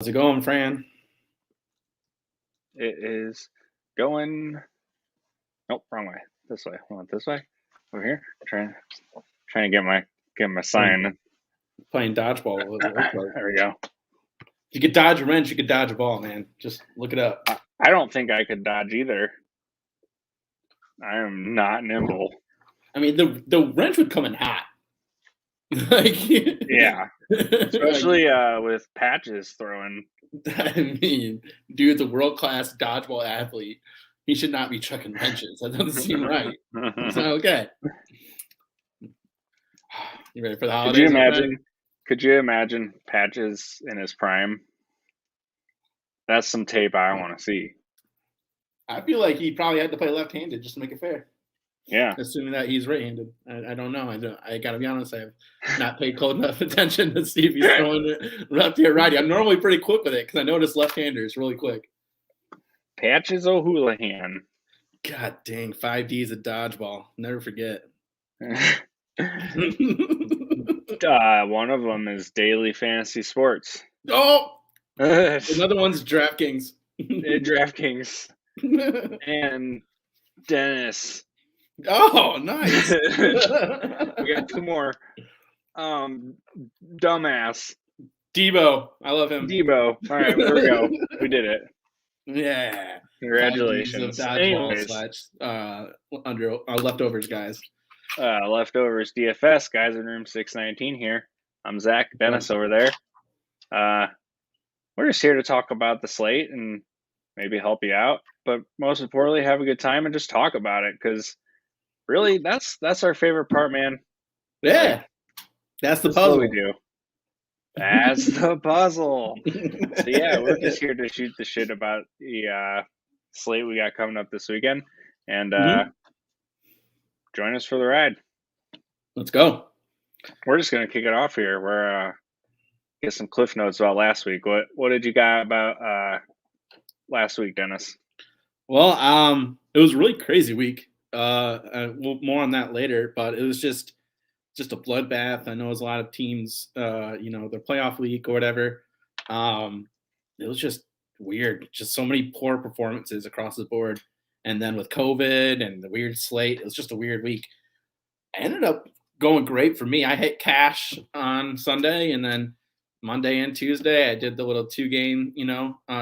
How's it going, Fran? It is going. Nope, wrong way. This way. Hold on, this way. Over here. Trying to get my sign. Playing dodgeball. There we go. If you could dodge a wrench, you could dodge a ball, man. Just look it up. I don't think I could dodge either. I am not nimble. I mean, the wrench would come in hot. Yeah, especially with Patches throwing. I mean, dude's a world-class dodgeball athlete. He should not be chucking wrenches. That doesn't seem right. It's not okay. You ready for the holidays? Could you imagine Patches in his prime? That's some tape I want to see. I feel like he probably had to play left-handed just to make it fair. Yeah. Assuming that he's right-handed. I don't know. I got to be honest. I have not paid close enough attention to see if he's throwing it lefty or righty. I'm normally pretty quick with it because I notice left-handers really quick. Patches O'Houlihan. God dang, 5Ds of dodgeball. Never forget. One of them is Daily Fantasy Sports. Oh! Another one's DraftKings. DraftKings. And Dennis. Oh, nice. We got two more. Dumbass. Deebo. I love him. Deebo. All right, there we go. We did it. Yeah. Congratulations. Anyways. Under leftovers, guys. Leftovers DFS, guys in room 619 here. I'm Zach, Dennis over there. We're just here to talk about the slate and maybe help you out, but most importantly, have a good time and just talk about it because really, that's our favorite part, man. Yeah, that's the puzzle. What we do. That's the puzzle. So yeah, we're just here to shoot the shit about the slate we got coming up this weekend, and join us for the ride. Let's go. We're just gonna kick it off here. We're get some cliff notes about last week. What did you got about last week, Dennis? Well, it was a really crazy week. More on that later, but it was just a bloodbath. I know it was a lot of teams, their playoff week or whatever. It was just weird. Just so many poor performances across the board. And then with COVID and the weird slate, it was just a weird week. I ended up going great for me. I hit cash on Sunday, and then Monday and Tuesday, I did the little 2-game,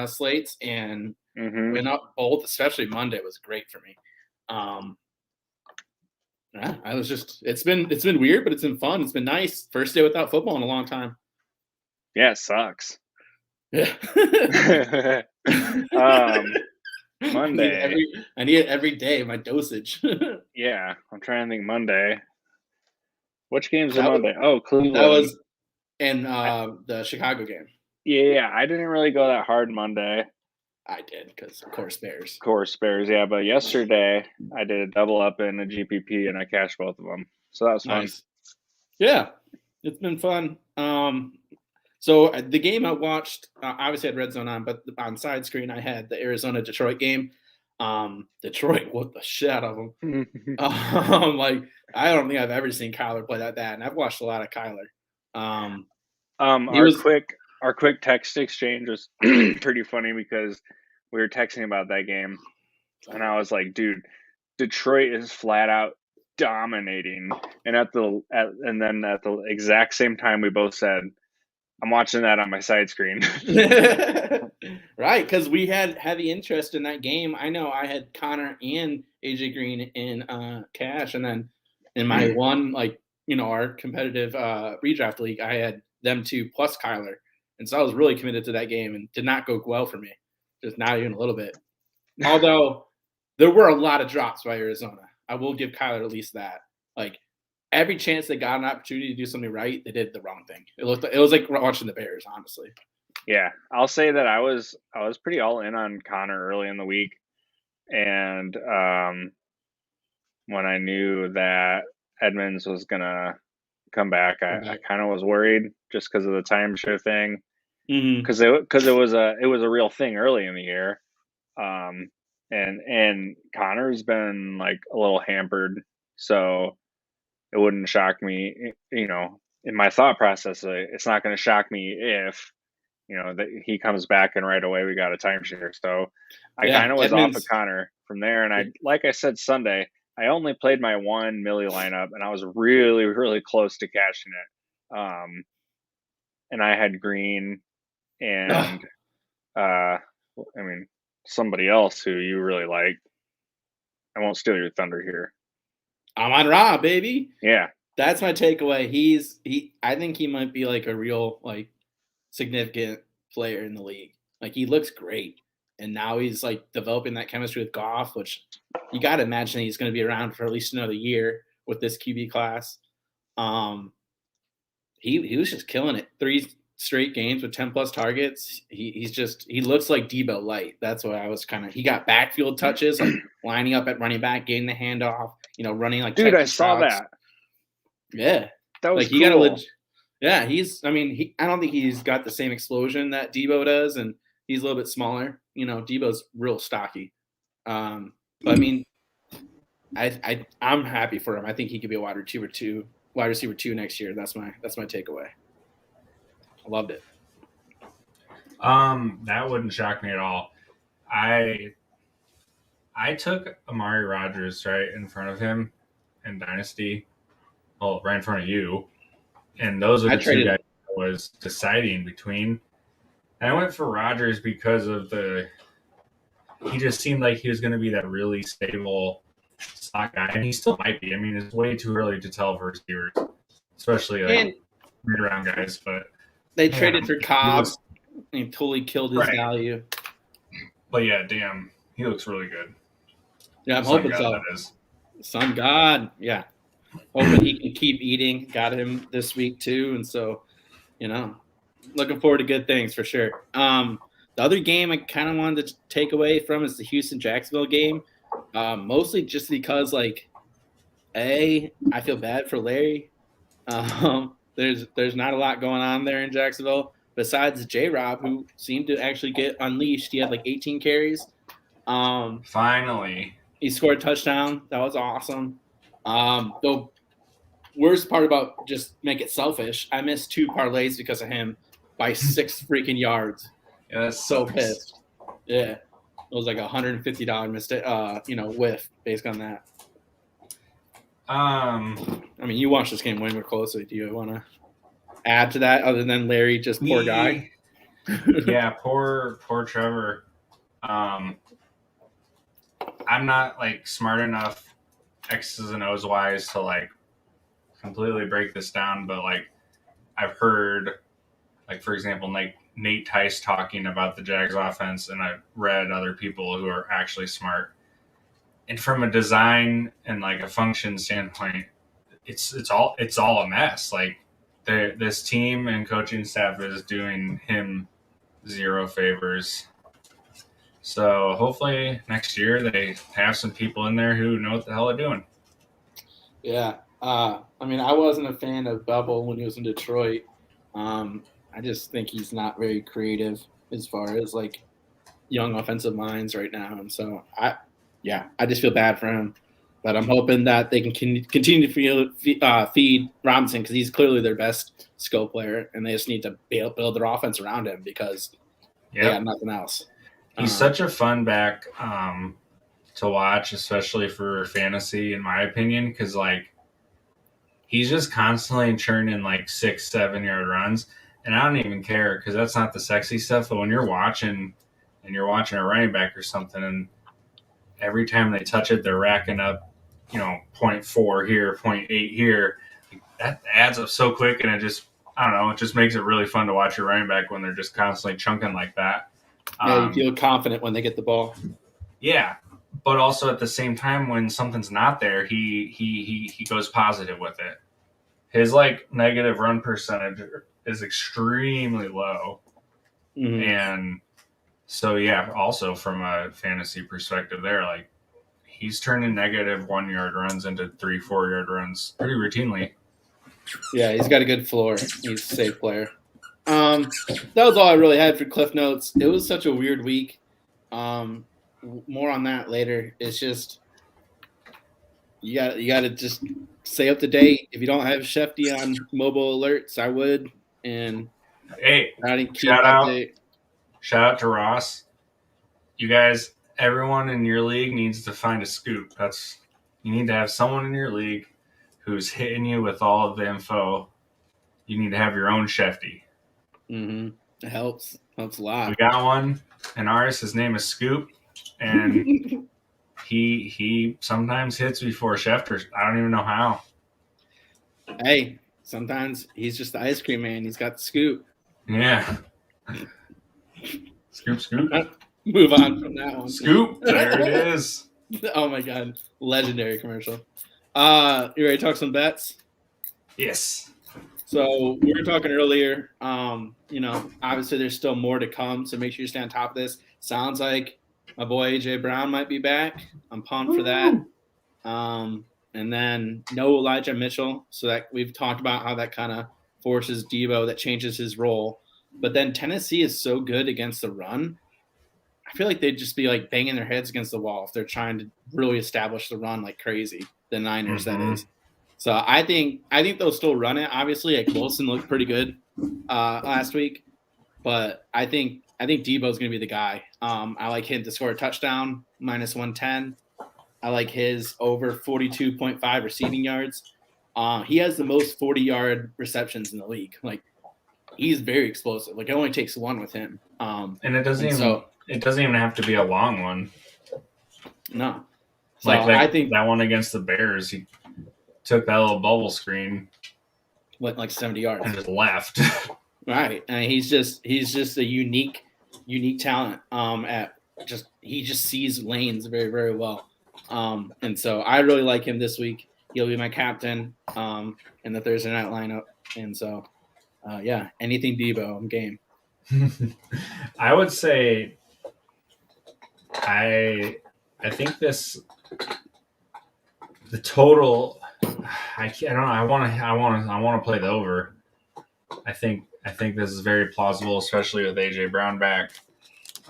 slates, and went up both. Especially Monday was great for me. I was just it's been weird, but it's been fun. It's been nice. First day without football in a long time. Yeah, it sucks. Yeah. Monday. I need it every day, my dosage. Yeah, I'm trying to think Monday. Which games are Monday? Cleveland. That was in the Chicago game. Yeah, I didn't really go that hard Monday. I did because, of course, Bears. Yeah. But yesterday, I did a double up in a GPP, and I cashed both of them. So that was fun. Nice. Yeah, it's been fun. So the game I watched, obviously I had Red Zone on, but on side screen, I had the Arizona-Detroit game. Detroit whooped the shit out of them. I don't think I've ever seen Kyler play that bad, and I've watched a lot of Kyler. Our quick text exchange was pretty funny because we were texting about that game, and I was like, "Dude, Detroit is flat out dominating." And then at the exact same time, we both said, "I'm watching that on my side screen." Right, because we had heavy interest in that game. I know I had Connor and AJ Green in cash, and then in my one, our competitive redraft league, I had them two plus Kyler. And so I was really committed to that game and did not go well for me, just not even a little bit. Although there were a lot of drops by Arizona. I will give Kyler at least that. Like every chance they got an opportunity to do something right, they did the wrong thing. It was like watching the Bears, honestly. Yeah, I'll say that I was pretty all in on Connor early in the week, and when I knew that Edmonds was gonna come back, I kind of was worried just because of the timeshare thing, because it was a real thing early in the year, and Connor's been like a little hampered, so it wouldn't shock me, in my thought process. It's not going to shock me if that he comes back and right away we got a timeshare. So I Yeah, kind of was off of Edmonds. Connor from there. And like I said, Sunday, I only played my one Millie lineup and I was really, really close to cashing it. And I had Green and, somebody else who you really like. I won't steal your thunder here. Amon-Ra, baby. Yeah. That's my takeaway. I think he might be like a real like significant player in the league. Like he looks great. And now he's like developing that chemistry with Goff, which you got to imagine he's going to be around for at least another year with this QB class. He was just killing it. 3 straight games with 10 plus targets. He looks like Deebo light. That's why I was he got backfield touches, like lining up at running back, getting the handoff, running like dude, I saw that. Yeah. That was like cool. You gotta yeah, I don't think he's got the same explosion that Deebo does, and he's a little bit smaller. Deebo's real stocky. But I'm happy for him. I think he could be a wide receiver two next year. That's my takeaway. I loved it. That wouldn't shock me at all. I took Amari Rodgers right in front of him in Dynasty. Well, right in front of you. And those are the two guys I was deciding between. And I went for Rodgers because of he just seemed like he was going to be that really stable slot guy. And he still might be. I mean, it's way too early to tell for receivers, especially like mid-round guys. But they traded for Cobb and he totally killed his value. But yeah, damn, he looks really good. Yeah, I'm hoping so. Sun God, yeah. Hoping he can keep eating. Got him this week too, and so, looking forward to good things for sure. The other game I kind of wanted to take away from is the Houston-Jacksonville game, mostly just because, I feel bad for Larry. There's not a lot going on there in Jacksonville besides J-Rob, who seemed to actually get unleashed. He had 18 carries. Finally. He scored a touchdown. That was awesome. The worst part about just make it selfish, I missed 2 parlays because of him by 6 freaking yards. Yeah, that's so pissed. Yeah. It was like $150 mistake, whiff based on that. You watched this game way more closely. Do you want to add to that other than Larry, just poor guy? Yeah, poor Trevor. I'm not smart enough X's and O's wise to completely break this down, but I've heard for example Nate Tice talking about the Jags offense, and I've read other people who are actually smart, and from a design and a function standpoint, it's all a mess. This team and coaching staff is doing him 0 favors. So hopefully next year they have some people in there who know what the hell they're doing. Yeah. I wasn't a fan of Bevel when he was in Detroit. I just think he's not very creative as far as young offensive minds right now. And so I just feel bad for him. But I'm hoping that they can continue to feed Robinson, because he's clearly their best skill player, and they just need to build their offense around him because they got nothing else. He's such a fun back to watch, especially for fantasy, in my opinion, because he's just constantly churning 6-7 yard runs, and I don't even care because that's not the sexy stuff. But when you're watching a running back or something, and every time they touch it, they're racking up, 0.4 here, 0.8 here. That adds up so quick, and it just makes it really fun to watch your running back when they're just constantly chunking like that. Yeah, you feel confident when they get the ball. Yeah, but also at the same time, when something's not there, he goes positive with it. His negative run percentage is extremely low, and so also from a fantasy perspective, there he's turning negative 1 yard runs into 3-4 yard runs pretty routinely. Yeah, he's got a good floor. He's a safe player. That was all I really had for Cliff Notes. It was such a weird week. More on that later. It's just you got to just stay up to date. If you don't have Shefty on mobile alerts, I would, and Hey, I didn't keep shout out. update. Shout out to Ross. You guys, everyone in your league needs to find a scoop. You need to have someone in your league who's hitting you with all of the info. You need to have your own Shefty. Mm-hmm. It helps a We lot. got one in ours. His name is Scoop, and he sometimes hits before Schefter. I don't even know how. Hey, sometimes he's just the ice cream man. He's got the scoop. Yeah. Scoop. Move on from that one. Scoop. There it is. Oh my god, legendary commercial. You ready to talk some bets? Yes. So we were talking earlier. Obviously there's still more to come, so make sure you stay on top of this. Sounds like my boy AJ Brown might be back. I'm pumped for that. And then no Elijah Mitchell. So that we've talked about how that kind of forces Deebo, that changes his role. But then Tennessee is so good against the run. I feel like they'd just be like banging their heads against the wall if they're trying to really establish the run like crazy. The Niners, that is. So I think they'll still run it. Obviously, like Wilson looked pretty good last week, but I think Deebo's going to be the guy. I like him to score a touchdown, -110. I like his over 42.5 receiving yards. He has the most 40-yard receptions in the league. Like, he's very explosive. Like, it only takes one with him. And it doesn't even have to be a long one. No. So Like I think that one against the Bears, he took that little bubble screen, went like 70 yards and just left. Right. And he's just a unique talent. He just sees lanes very, very well. And so I really like him this week. He'll be my captain in the Thursday night lineup. And so anything Deebo, I'm game. I would say I think the total, I don't know. I want to play the over. I think this is very plausible, especially with AJ Brown back.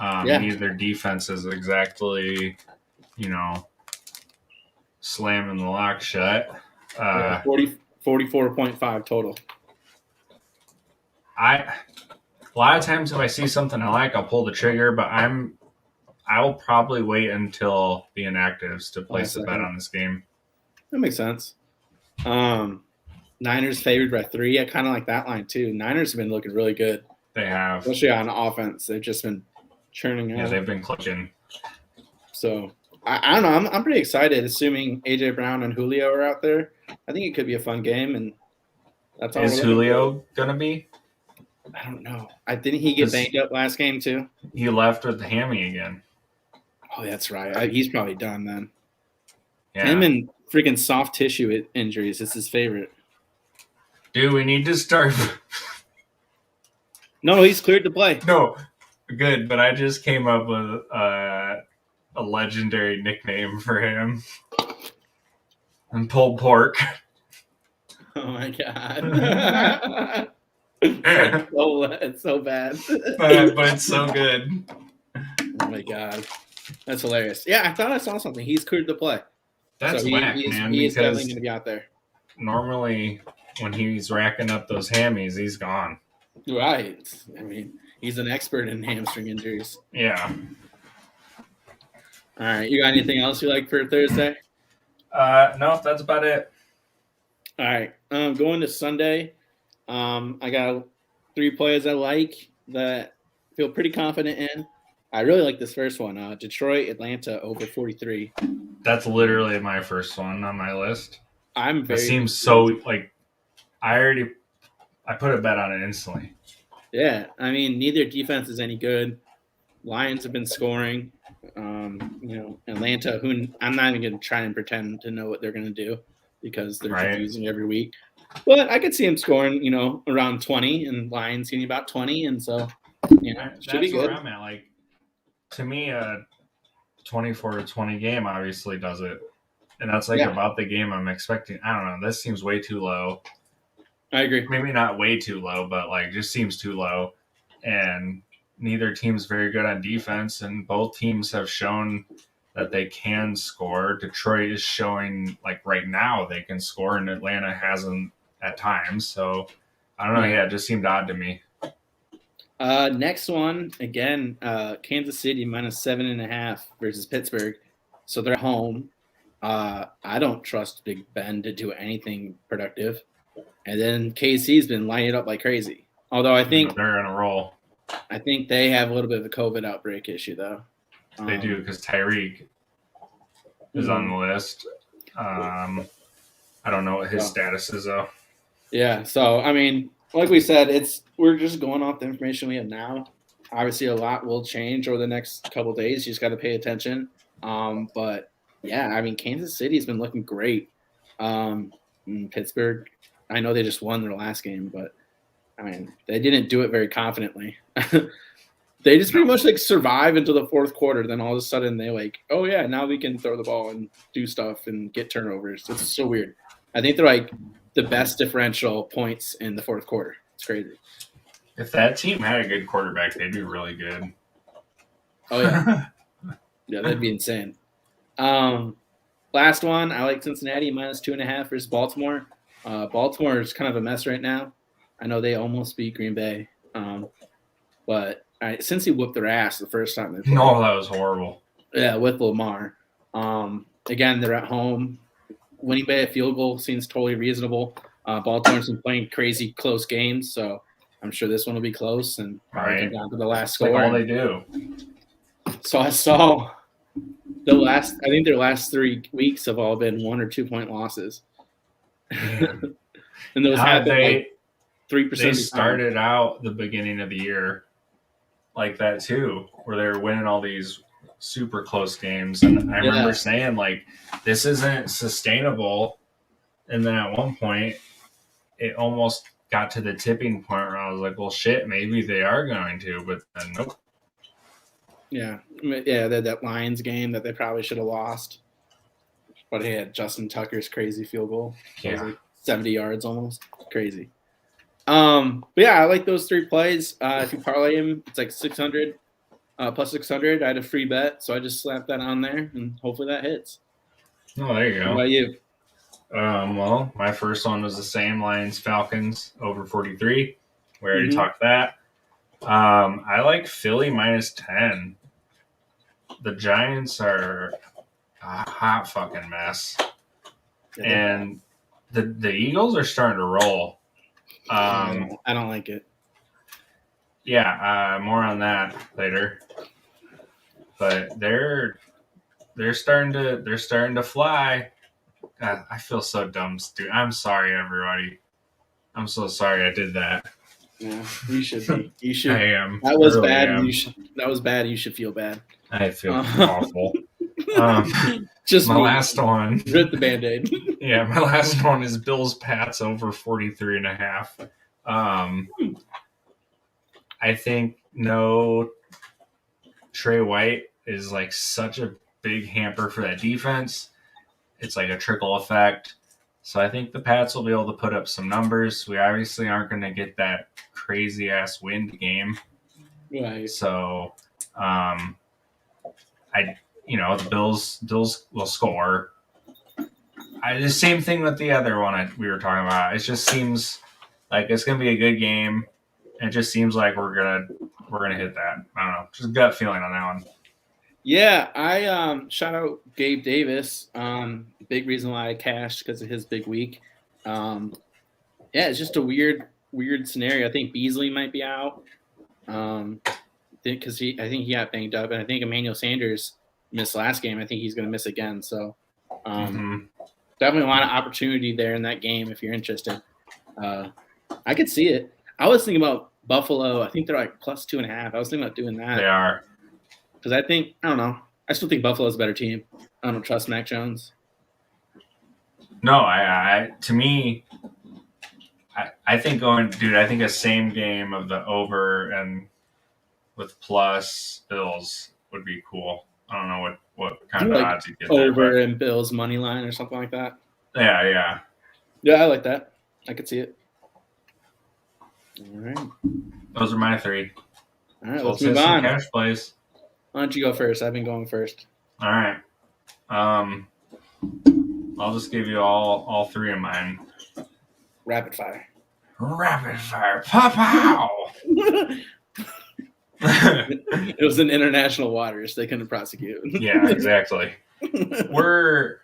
Neither defense is exactly, slamming the lock shut. 44.5 total. A lot of times if I see something I like, I'll pull the trigger, but I will probably wait until the inactives to place a bet on this game. That makes sense. Niners favored by 3. I kind of like that line too. Niners have been looking really good. They have. Especially on offense. They've just been churning out. Yeah, they've been clicking. So, I don't know. I'm pretty excited, assuming A.J. Brown and Julio are out there. I think it could be a fun game, and that's all. Is Julio going to be? I don't know. Didn't he get banged up last game too? He left with the hammy again. Oh, that's right. He's probably done then. Yeah. Him and freaking soft tissue injuries. It's his favorite. Dude, we need to start. No, he's cleared to play. No, good. But I just came up with a legendary nickname for him. And pulled pork. Oh my god. It's so bad. But it's so good. Oh my god. That's hilarious. Yeah, I thought I saw something. He's cleared to play. That's whack, man. He's definitely going to be out there. Normally, when he's racking up those hammies, he's gone. Right. I mean, he's an expert in hamstring injuries. Yeah. All right. You got anything else you like for Thursday? No, that's about it. All right. Going to Sunday, I got 3 players I like that I feel pretty confident in. I really like this first one. Detroit, Atlanta, over 43. That's literally my first one on my list. It seems so like I put a bet on it instantly. Yeah, I mean, neither defense is any good. Lions have been scoring. Atlanta, who I'm not even going to try and pretend to know what they're going to do because they're confusing every week. But I could see him scoring, around 20, and Lions getting about 20, and so should be good. Where I'm at. Like, to me, a 24-20 game obviously does it, and that's about the game I'm expecting. I don't know. This seems way too low. I agree. Maybe not way too low, but just seems too low. And neither team's very good on defense, and both teams have shown that they can score. Detroit is showing right now they can score, and Atlanta hasn't at times. So I don't know. Yeah, it just seemed odd to me. Next one, again, Kansas City -7.5 versus Pittsburgh. So they're at home. I don't trust Big Ben to do anything productive. And then KC's been lining it up like crazy. Although I think they're in a roll. I think they have a little bit of a COVID outbreak issue, though. They do, because Tyreek is on the list. I don't know what his status is, though. Yeah, so, I mean, like we said, we're just going off the information we have now. Obviously, a lot will change over the next couple of days. You just got to pay attention. But, yeah, I mean, Kansas City's been looking great. Pittsburgh, I know they just won their last game, but, I mean, they didn't do it very confidently. They just pretty much like survive until the fourth quarter. Then all of a sudden they like, oh yeah, now we can throw the ball and do stuff and get turnovers. It's so weird. I think they're like the best differential points in the fourth quarter. It's crazy. If that team had a good quarterback, they'd be really good. Oh yeah, yeah, that'd be insane. Last one, I like Cincinnati -2.5 versus Baltimore. Baltimore is kind of a mess right now. I know they almost beat Green Bay, but. Since he whooped their ass the first time they played. No, that was horrible. Yeah, with Lamar. Again, they're at home. Winning by a field goal seems totally reasonable. Baltimore's been playing crazy close games, so I'm sure this one will be close and probably come down to the last score. Like all they do. So I saw I think their last 3 weeks have all been 1 or 2 point losses. And those happened like 3%. They started out the beginning of the year like that too, where they're winning all these super close games. And I remember saying, like, this isn't sustainable. And then at one point, it almost got to the tipping point where I was like, well, shit, maybe they are going to, but then nope. Yeah. Yeah, they had that Lions game that they probably should have lost. But he had Justin Tucker's crazy field goal. It was like 70 yards almost. Crazy. But yeah, I like those 3 plays. If you parlay them, it's like 600 plus 600. I had a free bet, so I just slapped that on there, and hopefully that hits. Oh, there you go. What about you? Well, my first one was the same, Lions Falcons over 43. We already talked that. I like Philly -10. The Giants are a hot fucking mess, and the Eagles are starting to roll. I don't like it. Yeah, more on that later. But they're starting to fly. God, I feel so dumb, dude. I'm sorry, everybody. I'm so sorry I did that. Yeah, you should be. You should. I am. That was really bad. Am. That was bad. You should feel bad. I feel awful. Just my last one. Rip the Band-Aid. Yeah, my last one is Bills Pats over 43.5. I think no Trey White is like such a big hamper for that defense. It's like a trickle effect. So I think the Pats will be able to put up some numbers. We obviously aren't going to get that crazy ass wind game. Right. So the Bills will score. The same thing with the other one we were talking about. It just seems like it's going to be a good game. It just seems like we're gonna hit that. I don't know, just gut feeling on that one. Yeah, I shout out Gabe Davis. Big reason why I cashed because of his big week. Yeah, it's just a weird scenario. I think Beasley might be out. Because I think he got banged up, and I think Emmanuel Sanders missed last game. I think he's going to miss again. So definitely a lot of opportunity there in that game if you're interested. I could see it. I was thinking about Buffalo. I think they're like +2.5. I was thinking about doing that. They are. Because I don't know. I still think Buffalo's a better team. I don't trust Mac Jones. No, I think I think a same game of the over and with plus Bills would be cool. I don't know what kind of odds you get there. Over and Bills money line or something like that. Yeah. Yeah, I like that. I could see it. All right. Those are my 3. All right, so let's move on. Cash plays. Why don't you go first? I've been going first. All right. I'll just give you all 3 of mine. Rapid fire. Rapid fire. Pow! It was in international waters. They couldn't prosecute. Yeah, exactly. We're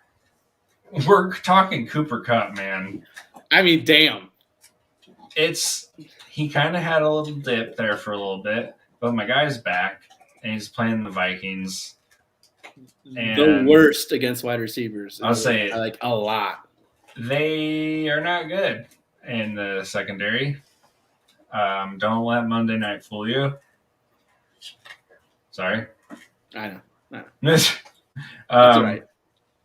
talking Cooper Kupp, man. I mean, damn. He kind of had a little dip there for a little bit, but my guy's back and he's playing the Vikings. And the worst against wide receivers. I'll say it. Like a lot. They are not good in the secondary. Don't let Monday night fool you. Sorry. I know. That's right.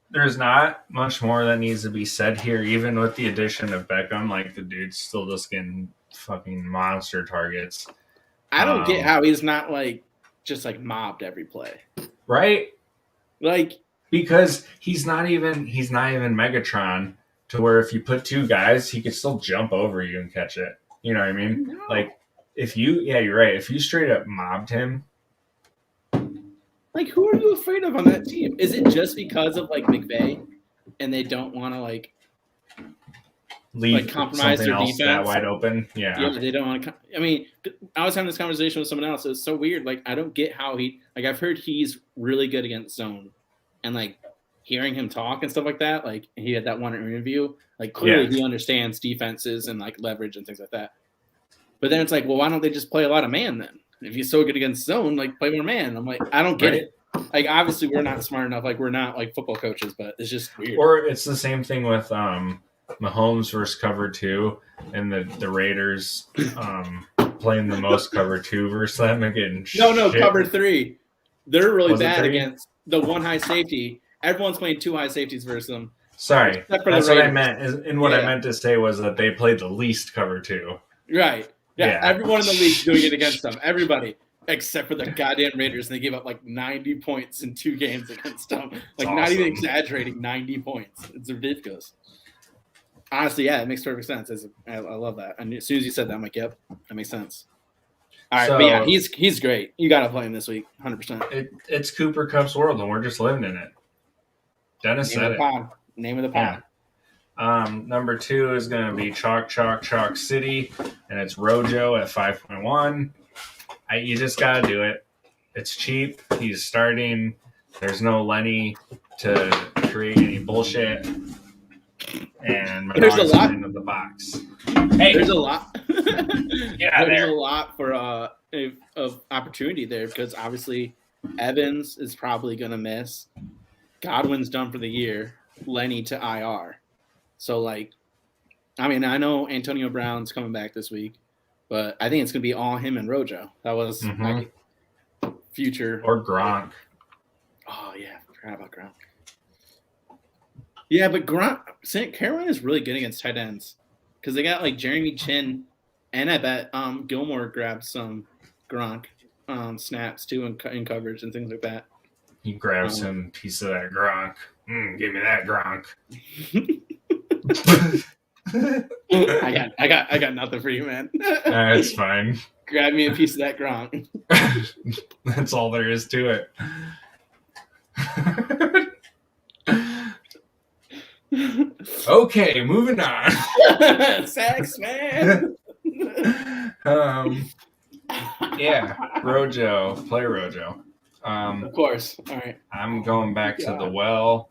There's not much more that needs to be said here, even with the addition of Beckham. Like, the dude's still just getting fucking monster targets. I don't get how he's not just mobbed every play. Right? Like, because he's not even Megatron to where if you put two guys, he could still jump over you and catch it. You know what I mean? No. Like, you're right. If you straight up mobbed him. Like, who are you afraid of on that team? Is it just because of McVay and they don't want to leave compromise their defense that wide open? Yeah, they don't want to. I mean, I was having this conversation with someone else. It's so weird. Like, I don't get how I've heard he's really good against zone, and hearing him talk and stuff like that. Like, he had that one interview. Clearly he understands defenses and leverage and things like that. But then it's well, why don't they just play a lot of man then? If he's so good against zone, play more man. I'm like, I don't get it. Obviously we're not smart enough. We're not football coaches, but it's just weird. Or it's the same thing with Mahomes versus cover 2 and the Raiders playing the most cover 2 versus them and getting No, cover 3. They're really bad 3? against the one high safety. Everyone's playing 2 high safeties versus them. Sorry, that's what I meant. And what I meant to say was that they played the least cover 2. Right. Yeah, everyone in the league's doing it against them. Everybody, except for the goddamn Raiders. And they gave up 90 points in 2 games against them. Not even exaggerating, 90 points. It's ridiculous. Honestly, yeah, it makes perfect sense. I love that. And as soon as you said that, I'm like, yep, that makes sense. All right, but yeah, he's great. You got to play him this week, 100%. It's Cooper Kupp's world, and we're just living in it. Dennis said it. Name of the pod. Number 2 is going to be Chalk City, and it's Rojo at 5.1. You just got to do it. It's cheap. He's starting. There's no Lenny to create any bullshit. And my dog's into the box. Hey, there's a lot. Yeah, there's a lot for of opportunity there because obviously Evans is probably going to miss. Godwin's done for the year. Lenny to IR. So, I know Antonio Brown's coming back this week, but I think it's going to be all him and Rojo. That was future. Or Gronk. Oh, yeah. I forgot about Gronk. Yeah, but Carolina is really good against tight ends because they got, Jeremy Chin, and I bet Gilmore grabbed some Gronk snaps, too, in coverage and things like that. He grabs him a piece of that Gronk. Give me that Gronk. I got nothing for you, man. That's fine. Grab me a piece of that Gronk. That's all there is to it. Okay, moving on. Sex, man. Yeah, Rojo. Play Rojo. Of course. All right. I'm going back to the well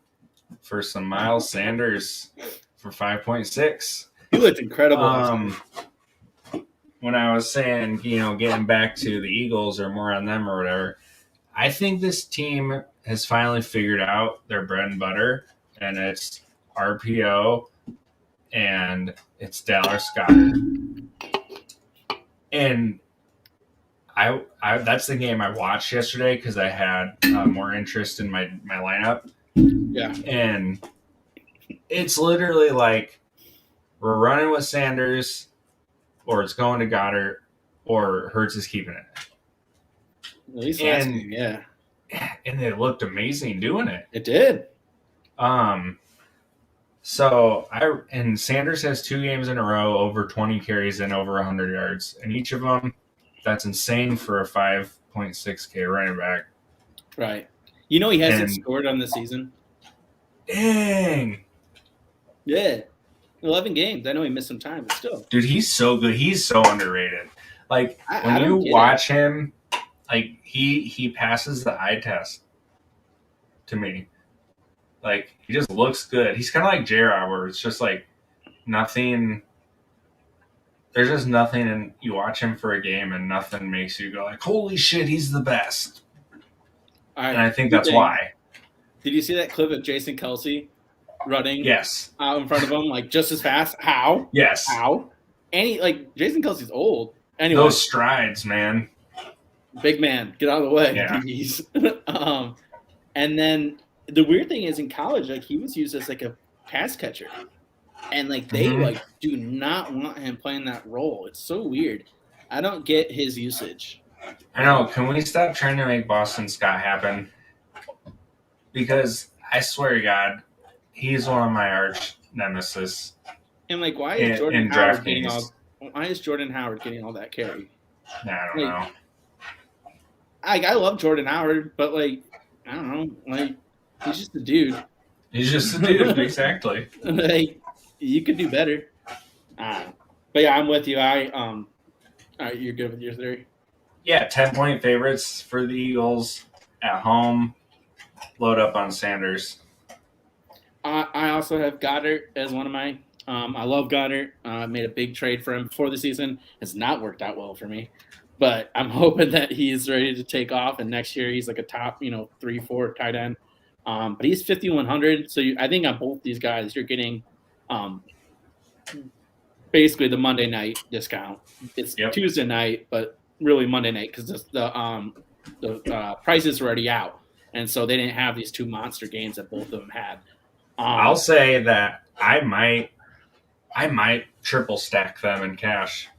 for some Miles Sanders for 5.6. He looked incredible. When I was saying, getting back to the Eagles or more on them or whatever, I think this team has finally figured out their bread and butter, and it's RPO and it's Dallas Goedert. And I that's the game I watched yesterday because I had more interest in my lineup. Yeah. And it's literally we're running with Sanders or it's going to Goddard or Hurts is keeping it. At least last game, yeah. And it looked amazing doing it. It did. So Sanders has 2 games in a row over 20 carries and over 100 yards. And each of them, that's insane for a 5.6K running back. Right. He hasn't scored on the season. Dang. Yeah. 11 games. I know he missed some time, but still. Dude, he's so good. He's so underrated. When you watch him Like he passes the eye test to me. Like he just looks good. He's kind of like J-Rob, where it's just like nothing. There's just nothing, and you watch him for a game, and nothing makes you go like, "Holy shit, he's the best." And I think that's why. Did you see that clip of Jason Kelsey running? Yes. Out in front of him, like just as fast? How? Yes. How? And he, like Jason Kelsey's old. Anyway, those strides, man. Big man, get out of the way. Yeah. And then the weird thing is in college, like he was used as like a pass catcher. And like they like do not want him playing that role. It's so weird. I don't get his usage. I know. Can we stop trying to make Boston Scott happen? Because I swear to God, he's one of my arch nemesis. And like, why is Jordan Howard getting all that carry? I don't know. I love Jordan Howard, but like I don't know, like he's just a dude. He's just a dude, exactly. Like you could do better. But yeah, I'm with you. All right, you're good with your theory? Yeah, 10-point favorites for the Eagles at home. Load up on Sanders. I also have Goddard as one of my. I love Goddard. I made a big trade for him before the season. It's not worked out well for me, but I'm hoping that he's ready to take off. And next year he's like a top, 3-4 tight end. But he's 5,100. So I think on both these guys, you're getting basically the Monday night discount. It's Tuesday night, but really Monday night because the prices were already out, and so they didn't have these two monster games that both of them had. I'll say that I might triple stack them in cash.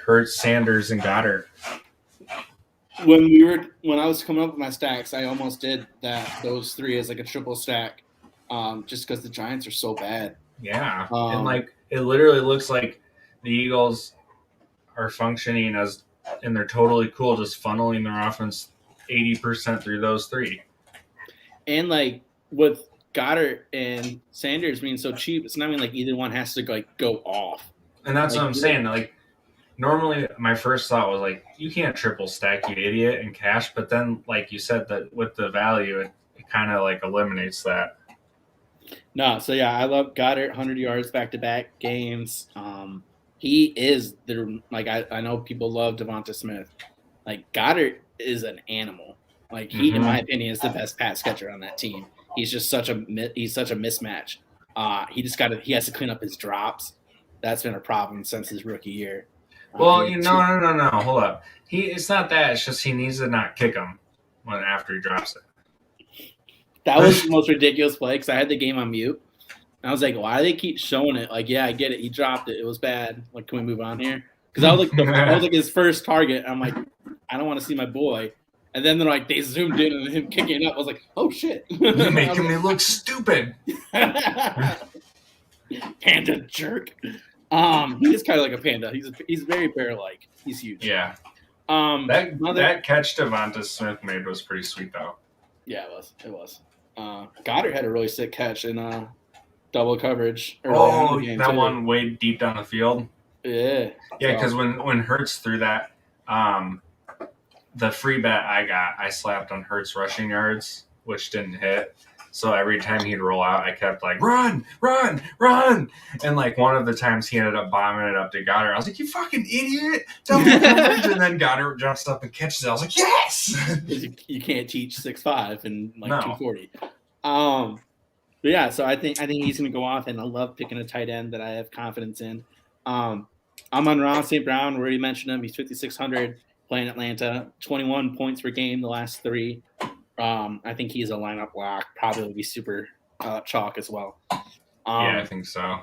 Hurts, Sanders, and Goddard. When I was coming up with my stacks, I almost did those three as like a triple stack, just because the Giants are so bad. Yeah, and like it literally looks like the Eagles are functioning and they're totally cool, just funneling their offense 80% through those three. And like with Goddard and Sanders being so cheap, it's not even like either one has to go off. And that's what I'm saying. Like normally, my first thought was like, you can't triple stack, you idiot, in cash. But then, like you said, that with the value, it kind of like eliminates that. No, so yeah, I love Goddard, 100 yards back-to-back games. He is I know people love Devonta Smith. Like Goddard is an animal. Like he, in my opinion, is the best pass catcher on that team. He's just such a mismatch. He has to clean up his drops. That's been a problem since his rookie year. Well, no. Hold up. It's not that. It's just he needs to not kick him after he drops it. That was the most ridiculous play because I had the game on mute. And I was like, why do they keep showing it? Like, yeah, I get it. He dropped it. It was bad. Like, can we move on here? Because I was like his first target. I'm like, I don't want to see my boy. And then they're like, they zoomed in on him kicking it up. I was like, oh shit! You're making me look stupid. Panda jerk. He is kind of like a panda. He's very bear-like. He's huge. Yeah. That catch Devonta Smith made was pretty sweet though. Yeah, it was. Goddard had a really sick catch in double coverage. That one way deep down the field. Yeah. Yeah, because when Hurts threw that, the free bet I slapped on Hurts rushing yards, which didn't hit. So every time he'd roll out, I kept like, run, run, run. And like one of the times he ended up bombing it up to Goddard. I was like, you fucking idiot. Double coverage. And then Goddard jumps up and catches it. I was like, yes. You can't teach 6'5" and 240. But yeah, so I think he's going to go off, and I love picking a tight end that I have confidence in. I'm on Ron St. Brown. We already mentioned him. He's 5,600 playing Atlanta, 21 points per game the last three. I think he's a lineup lock. Probably will be super chalk as well. Yeah, I think so.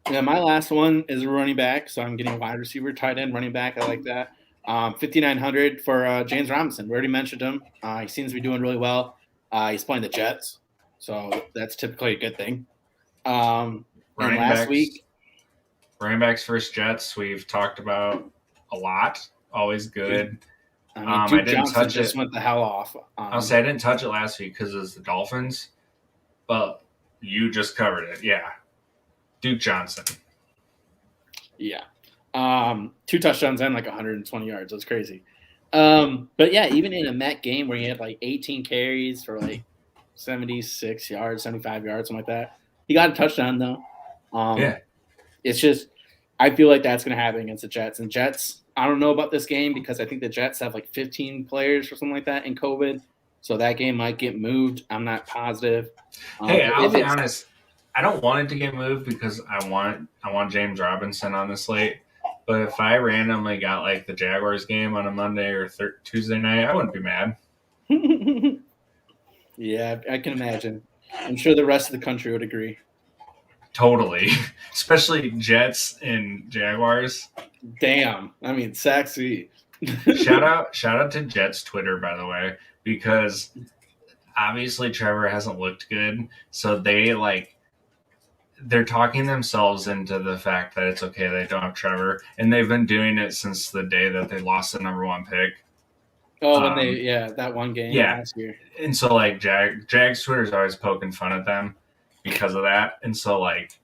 Yeah, my last one is a running back, so I'm getting wide receiver, tight end, running back. I like that. 5,900 for James Robinson. We already mentioned him. He seems to be doing really well. He's playing the Jets, so that's typically a good thing. Running backs versus Jets, we've talked about a lot. Always good. I didn't touch it. Just went the hell off. I'll say I didn't touch it last week because it was the Dolphins, but you just covered it. Yeah. Duke Johnson. Yeah. 2 touchdowns and like 120 yards. That's crazy. But yeah, even in a Met game where he had like 18 carries for like 76 yards, 75 yards, something like that, he got a touchdown though. Yeah. It's just I feel like that's going to happen against the Jets. And Jets, I don't know about this game because I think the Jets have like 15 players or something like that in COVID. So that game might get moved. I'm not positive. Hey, I'll be honest. I don't want it to get moved because I want James Robinson on the slate. But if I randomly got like the Jaguars game on a Monday or Tuesday night, I wouldn't be mad. Yeah, I can imagine. I'm sure the rest of the country would agree. Totally. Especially Jets and Jaguars. Damn. I mean, sexy. Shout out to Jets Twitter, by the way, because obviously Trevor hasn't looked good. So they're talking themselves into the fact that it's okay they don't have Trevor. And they've been doing it since the day that they lost the number 1 pick. Oh, when that one game last year. And so like Jags Twitter is always poking fun at them because of that. And so like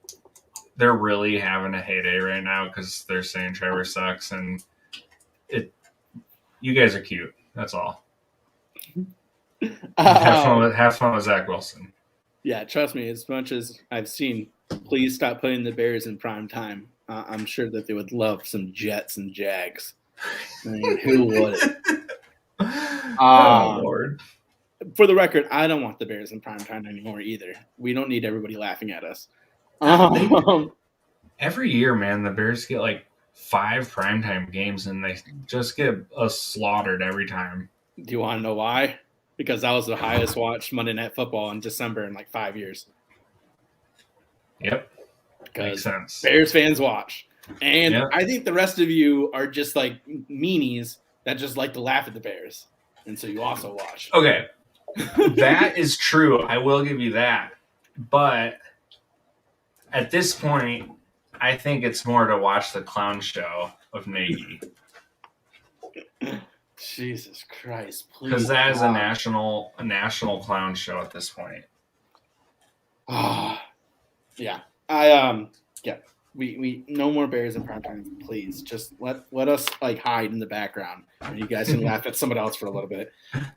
they're really having a heyday right now because they're saying Trevor sucks and you guys are cute. That's all. Have fun with Zach Wilson. Yeah, trust me, as much as I've seen, please stop putting the Bears in prime time. I'm sure that they would love some Jets and Jags. I mean, who wouldn't? Oh, Lord. For the record, I don't want the Bears in prime time anymore either. We don't need everybody laughing at us. Every year, man, the Bears get like 5 primetime games and they just get us slaughtered every time. Do you want to know why? Because that was the highest watched Monday Night Football in December in like 5 years. Yep. Makes sense. Bears fans watch. And I think the rest of you are just like meanies that just like to laugh at the Bears. And so you also watch. Okay. That is true. I will give you that. But at this point, I think it's more to watch the clown show of Nagy. Jesus Christ, please. Because that is a national clown show at this point. Yeah. We no more Bears in prime time, please. Just let us like hide in the background and you guys can laugh at somebody else for a little bit.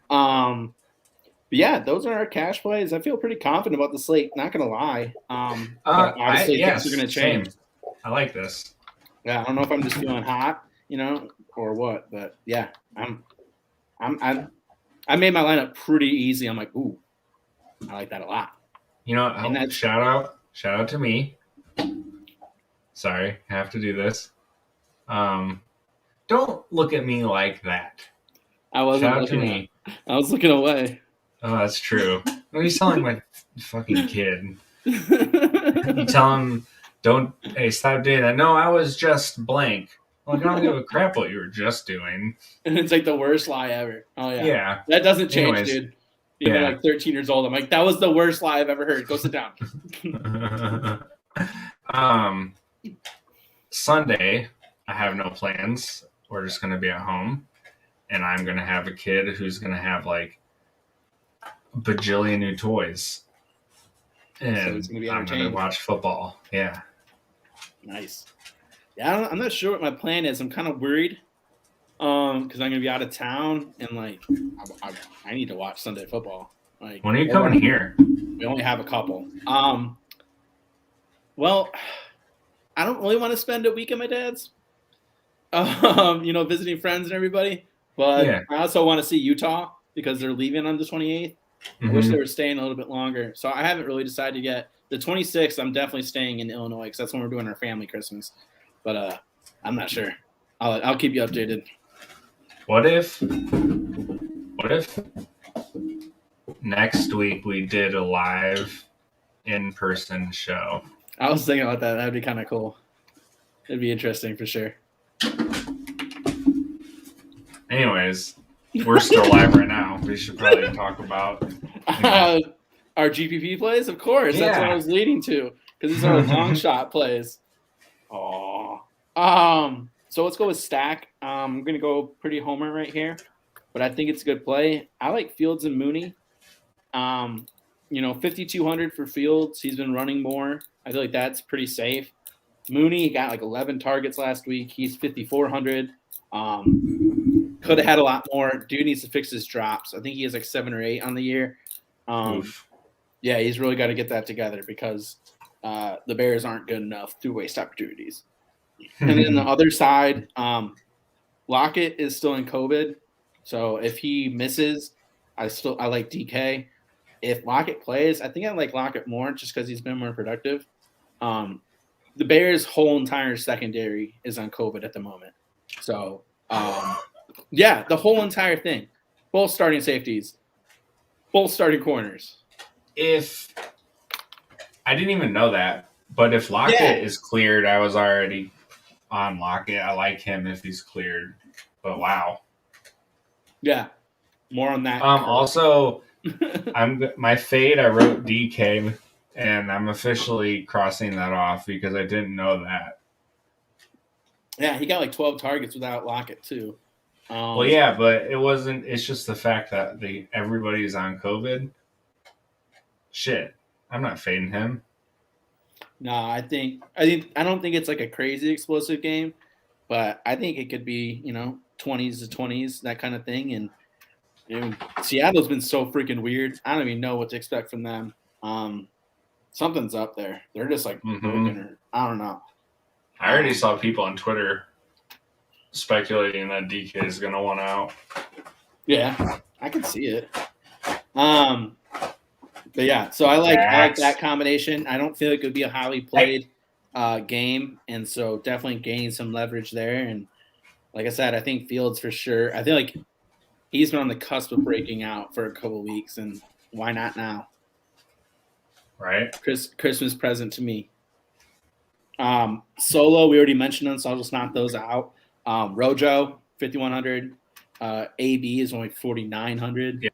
But yeah, those are our cash plays. I feel pretty confident about the slate, not gonna lie. But obviously things are gonna change. Same. I like this. Yeah, I don't know if I'm just feeling hot, or what, but yeah, I made my lineup pretty easy. I'm like, ooh, I like that a lot. Shout out to me. Sorry, I have to do this. Don't look at me like that. I wasn't looking at me. I was looking away. Oh, that's true. No, you sound like my fucking kid. You tell him, hey, stop doing that. No, I was just blank. Like, I don't give a crap what you were just doing. And it's like the worst lie ever. Oh, yeah. Yeah. That doesn't change, dude. Even like 13 years old, I'm like, that was the worst lie I've ever heard. Go sit down. Sunday, I have no plans. We're just going to be at home. And I'm going to have a kid who's going to have like a bajillion new toys. And so I'm going to watch football. Yeah. Nice. Yeah, I'm not sure what my plan is. I'm kind of worried because I'm going to be out of town and like I need to watch Sunday football. Like, when are you coming here? We only have a couple. Well, I don't really want to spend a week at my dad's, visiting friends and everybody. But I also want to see Utah because they're leaving on the 28th. I wish they were staying a little bit longer. So I haven't really decided yet. The 26th, I'm definitely staying in Illinois because that's when we're doing our family Christmas. But I'm not sure. I'll keep you updated. What if next week we did a live in-person show? I was thinking about that. That'd be kind of cool. It'd be interesting for sure. Anyways, we're still live right now. We should probably talk about our GPP plays. Of course, that's what I was leading to because these are long shot plays. So let's go with Stack. I'm gonna go pretty homer right here, but I think it's a good play. I like Fields and Mooney. 5,200 for Fields. He's been running more. I feel like that's pretty safe. Mooney got like 11 targets last week. He's 5,400. Could have had a lot more. Dude needs to fix his drops. I think he has like 7 or 8 on the year. Yeah, he's really got to get that together because the Bears aren't good enough to waste opportunities. And then the other side, Lockett is still in COVID. So if he misses, I like DK. If Lockett plays, I think I like Lockett more just because he's been more productive. The Bears' whole entire secondary is on COVID at the moment. So, yeah, the whole entire thing. Both starting safeties, both starting corners. If I didn't even know that, but if Lockett is cleared, I was already on Lockett. I like him if he's cleared. But wow. Yeah. More on that. Also, my fade, I wrote DK, and I'm officially crossing that off because I didn't know that. Yeah, he got like 12 targets without Lockett too. Well, yeah, but it wasn't. It's just the fact that everybody's on COVID. Shit, I'm not fading him. No, I don't think it's like a crazy explosive game, but I think it could be 20s to 20s, that kind of thing. And Seattle's been so freaking weird. I don't even know what to expect from them. Something's up there. They're just like broken, or I don't know. I already saw people on Twitter speculating that DK is going to want out. Yeah, I can see it. But yeah, so I like that combination. I don't feel like it would be a highly played game, and so definitely gain some leverage there. And like I said, I think Fields for sure. I feel like he's been on the cusp of breaking out for a couple of weeks, and why not now? Right. Christmas present to me. Solo, we already mentioned them, so I'll just knock those out. Rojo, 5,100. AB is only 4,900. Yeah,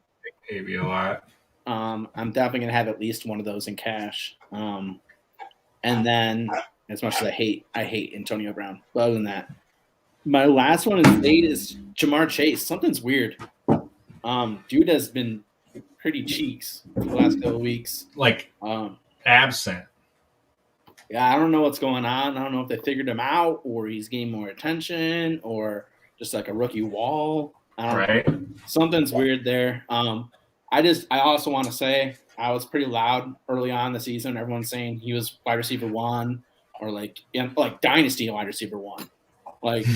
AB a lot. I'm definitely gonna have at least one of those in cash. And then, as much as I hate Antonio Brown, but other than that, my last one is Jamar Chase. Something's weird. Dude has been pretty cheeks for the last couple of weeks. Like absent. Yeah, I don't know what's going on. I don't know if they figured him out or he's getting more attention or just like a rookie wall. Right. Something's weird there. I also want to say I was pretty loud early on in the season. Everyone's saying he was wide receiver 1 or like dynasty wide receiver 1. Like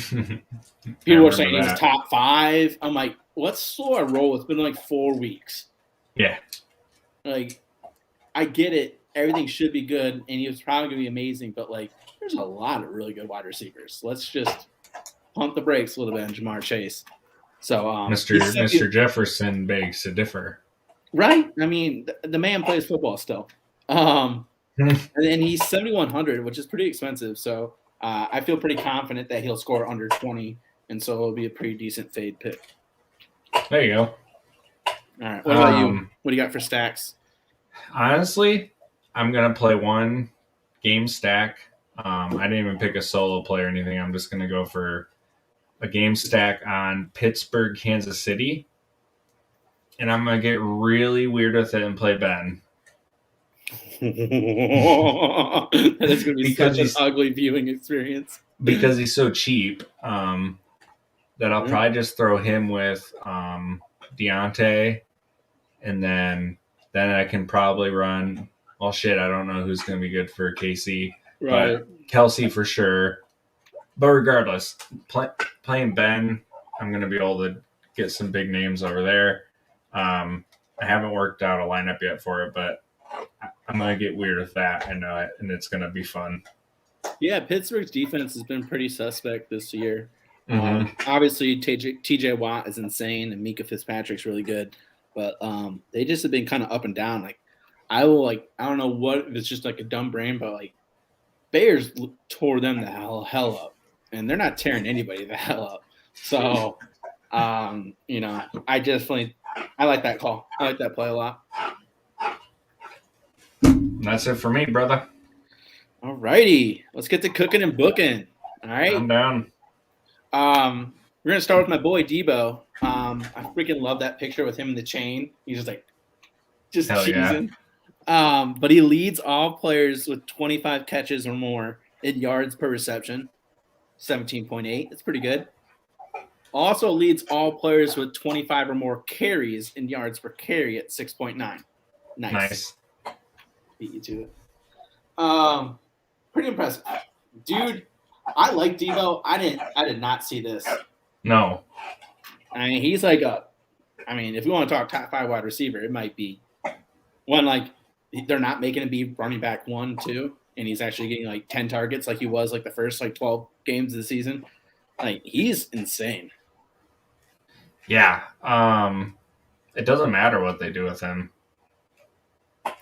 people were saying he was top 5. I'm like, let's slow our roll. It's been like 4 weeks. Yeah. Like, I get it. Everything should be good, and he was probably going to be amazing. But like, there's a lot of really good wide receivers. Let's just pump the brakes a little bit on Jamar Chase. So, Mr. Jefferson begs to differ. Right? I mean, the man plays football still. And then he's 7,100, which is pretty expensive. So I feel pretty confident that he'll score under 20, and so it'll be a pretty decent fade pick. There you go. All right. What about you? What do you got for stacks? Honestly, I'm going to play one game stack. I didn't even pick a solo play or anything. I'm just going to go for a game stack on Pittsburgh, Kansas City. And I'm going to get really weird with it and play Ben. That is going to be such an ugly viewing experience. Because he's so cheap that I'll probably just throw him with Deontay. And then I can probably run – well, shit, I don't know who's going to be good for KC. Right. But Kelsey for sure. But regardless, playing Ben, I'm going to be able to get some big names over there. I haven't worked out a lineup yet for it, but I'm going to get weird with that. I know it, and it's going to be fun. Yeah, Pittsburgh's defense has been pretty suspect this year. Obviously, TJ Watt is insane, and Mika Fitzpatrick's really good. But they just have been kind of up and down. Like, I don't know what, if it's just like a dumb brain, but like Bears tore them the hell up, and they're not tearing anybody the hell up. So, I like that call. I like that play a lot. That's it for me, brother. All righty. Let's get to cooking and booking. All right. I'm down. We're going to start with my boy Deebo. I freaking love that picture with him in the chain. He's just like, cheesing. Yeah. But he leads all players with 25 catches or more in yards per reception. 17.8. That's pretty good. Also leads all players with 25 or more carries in yards per carry at 6.9. Nice. Beat you to it. Pretty impressive. Dude, I like Deebo. I did not see this. No. I mean, he's like if you want to talk top 5 wide receiver, it might be one like they're not making him be running back 1, 2, and he's actually getting like 10 targets like he was like the first like 12 games of the season. Like he's insane. Yeah. It doesn't matter what they do with him.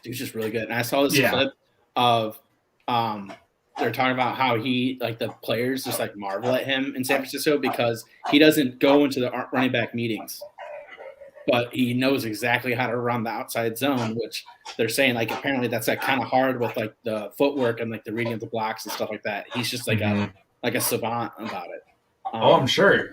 Dude's just really good. And I saw this clip of they're talking about how he like the players just like marvel at him in San Francisco because he doesn't go into the running back meetings. But he knows exactly how to run the outside zone, which they're saying like apparently that's like kind of hard with like the footwork and like the reading of the blocks and stuff like that. He's just like a savant about it. I'm sure.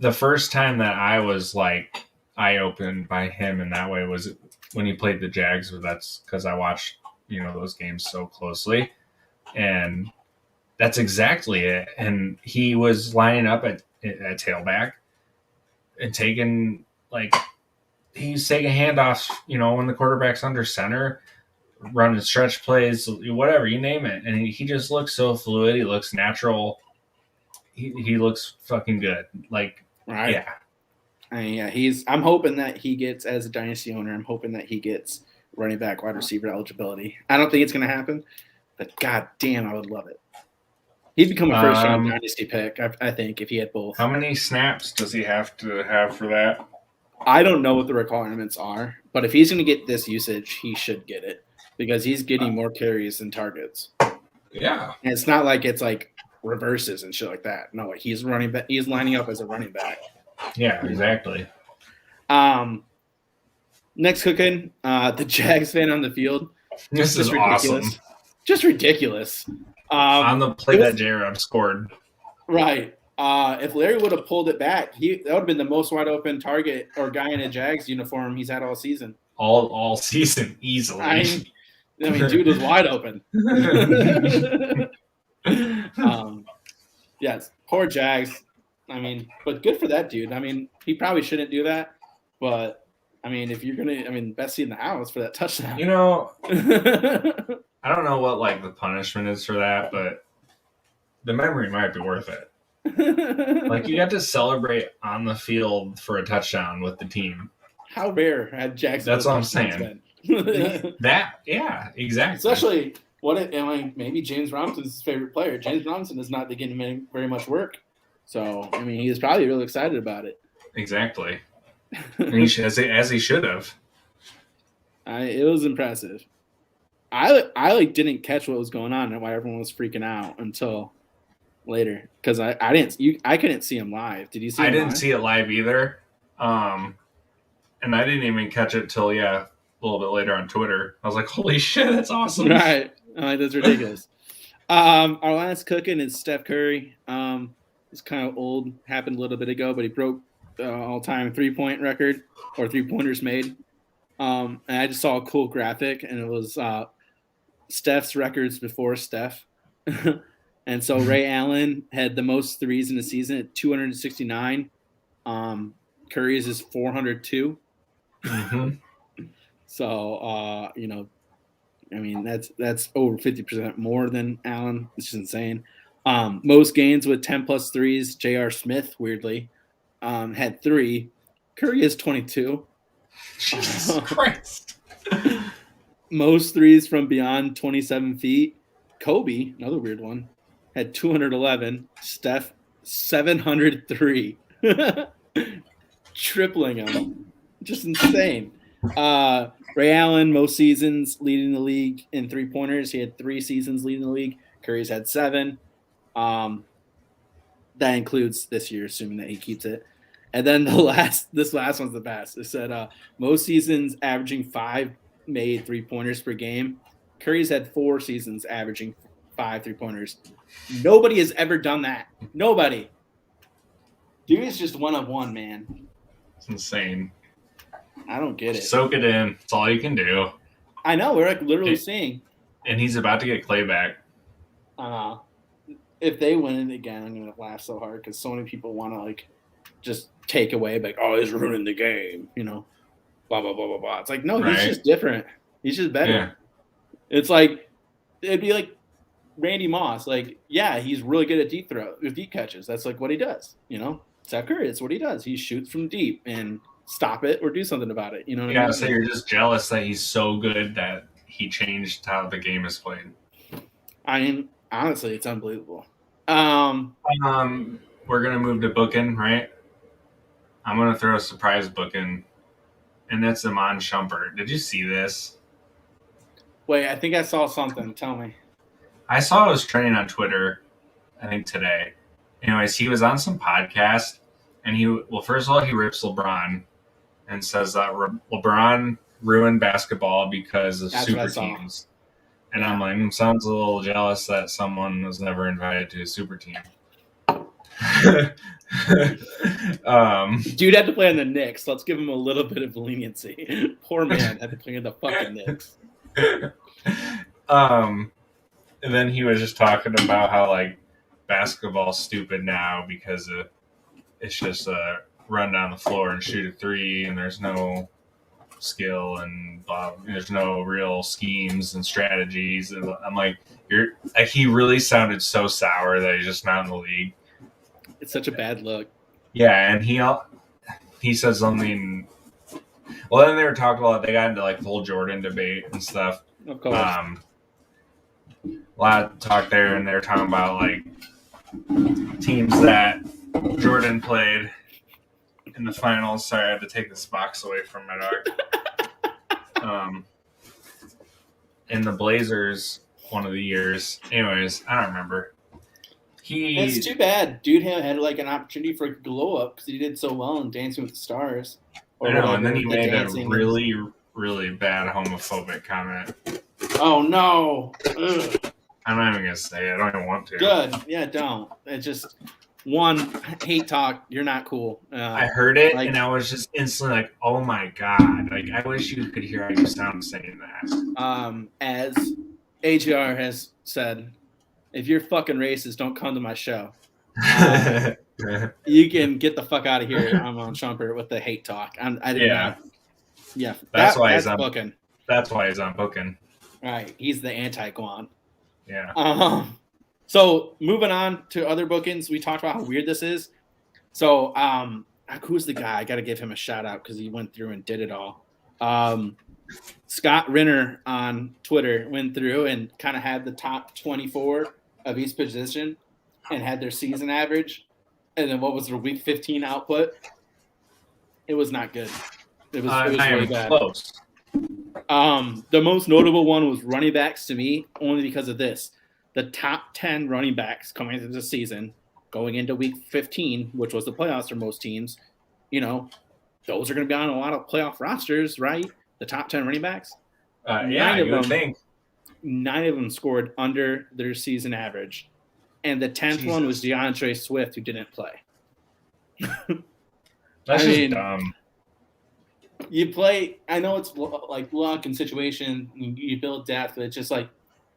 The first time that I was like eye-opened by him in that way was when he played the Jags. That's because I watched those games so closely, and that's exactly it. And he was lining up at tailback and taking he's taking handoffs, when the quarterback's under center, running stretch plays, whatever, you name it. And he just looks so fluid. He looks natural. He looks fucking good. Like, right. Yeah. I'm hoping that he gets, as a dynasty owner, I'm hoping that he gets running back, wide receiver eligibility. I don't think it's going to happen, but god damn, I would love it. He'd become a first-round dynasty pick, I think, if he had both. How many snaps does he have to have for that? I don't know what the requirements are, but if he's going to get this usage, he should get it because he's getting more carries than targets. Yeah. And it's not like it's like reverses and shit like that. No, he's running back. He's lining up as a running back. Yeah, exactly. Next cooking, the Jags fan on the field. This is ridiculous. Awesome. Just ridiculous. On the play that J-Rob scored. Right. If Larry would have pulled it back, that would have been the most wide open target or guy in a Jags uniform he's had all season. All season, easily. I mean, dude was wide open. Yes, poor Jags. I mean, but good for that dude. I mean, he probably shouldn't do that, but I mean, if you're gonna, best seat in the house for that touchdown. I don't know what like the punishment is for that, but the memory might be worth it. Like you got to celebrate on the field for a touchdown with the team. How rare had Jacksonville? That's what I'm saying. Yeah, exactly. Especially maybe James Robinson's his favorite player. James Robinson is not getting very much work, so he was probably really excited about it. Exactly, as he should have. It was impressive. I didn't catch what was going on and why everyone was freaking out until later because I couldn't see him live. Did you see? I didn't see it live either, and I didn't even catch it till a little bit later on Twitter. I was like, "Holy shit, that's awesome!" Right? That's ridiculous. Our last cooking is Steph Curry. It's kind of old, happened a little bit ago, but he broke all-time 3-point record or 3-pointers made. And I just saw a cool graphic, and it was Steph's records before Steph. And so Ray Allen had the most threes in the season at 269. Curry's is 402. Mm-hmm. So, that's over 50% more than Allen. It's just insane. Most gains with 10-plus threes, J.R. Smith, weirdly, had 3. Curry is 22. Jesus Christ. Most threes from beyond 27 feet. Kobe, another weird one, had 211. Steph, 703. Tripling him. Just insane. Ray Allen, most seasons leading the league in 3-pointers. He had 3 seasons leading the league. Curry's had 7. That includes this year, assuming that he keeps it. And then this last one's the best. It said most seasons averaging 5 made 3-pointers per game. Curry's had 4 seasons averaging 5 3-pointers. Nobody has ever done that. Nobody. Dude is just one of one, man. It's insane. I don't get it. Soak it in. That's all you can do. I know. We're like literally seeing. And he's about to get Clay back. if they win it again, I'm gonna laugh so hard because so many people want to like just take away like, oh, he's ruining the game, blah blah blah blah blah. It's like, no, he's Right. just different. He's just better. Yeah. It's like it'd be like Randy Moss. Like, yeah, he's really good at deep catches. That's like what he does. Steph Curry. That's what he does. He shoots from deep and stop it or do something about it. You know what I mean? So you're just jealous that he's so good that he changed how the game is played. I mean, honestly, it's unbelievable. We're gonna move to booking, right? I'm gonna throw a surprise booking, and that's Iman Shumpert. Did you see this? Wait, I think I saw something. Tell me. I saw it was trending on Twitter, I think today. Anyways, he was on some podcast, and first of all, he rips LeBron and says that LeBron ruined basketball because of super teams. And yeah. I'm like, sounds a little jealous that someone was never invited to a super team. Dude had to play on the Knicks. Let's give him a little bit of leniency. Poor man had to play on the fucking Knicks. And then he was just talking about how like basketball's stupid now because it's just a run down the floor and shoot a three, and there's no skill and there's no real schemes and strategies. And I'm like, he really sounded so sour that he's just not in the league. It's such a bad look. Yeah, and he said something. Well, then they were talking about they got into like full Jordan debate and stuff. Of course. A lot of talk there, and they were talking about like teams that Jordan played in the finals. Sorry, I had to take this box away from my dog. In the Blazers, one of the years. Anyways, I don't remember. It's too bad. Dude had like an opportunity for a glow up because he did so well in Dancing with the Stars. I know, and then he made a really, really bad homophobic comment. Oh no! Ugh. I'm not even gonna say it. I don't even want to. Good. Yeah, don't. It's just one hate talk. You're not cool. I heard it and I was just instantly like, "Oh my god!" Like I wish you could hear how you sound saying that. As AGR has said, if you're fucking racist, don't come to my show. You can get the fuck out of here. I'm on Shumpert with the hate talk. I did not. Yeah, that's why he's on booking. That's why he's on booking. Right, he's the anti-Guan. Yeah. So moving on to other bookings, we talked about how weird this is. So, who's the guy? I got to give him a shout out because he went through and did it all. Scott Renner on Twitter went through and kind of had the top 24 of each position and had their season average. And then what was their week 15 output? It was not good. It was really bad. Close. The most notable one was running backs to me, only because of this. The top 10 running backs coming into the season, going into week 15, which was the playoffs for most teams, those are going to be on a lot of playoff rosters, right? The top 10 running backs. You would think. 9 of them scored under their season average. And the 10th one was DeAndre Swift, who didn't play. That's just dumb. You play, I know it's like luck and situation, you build depth, but it's just like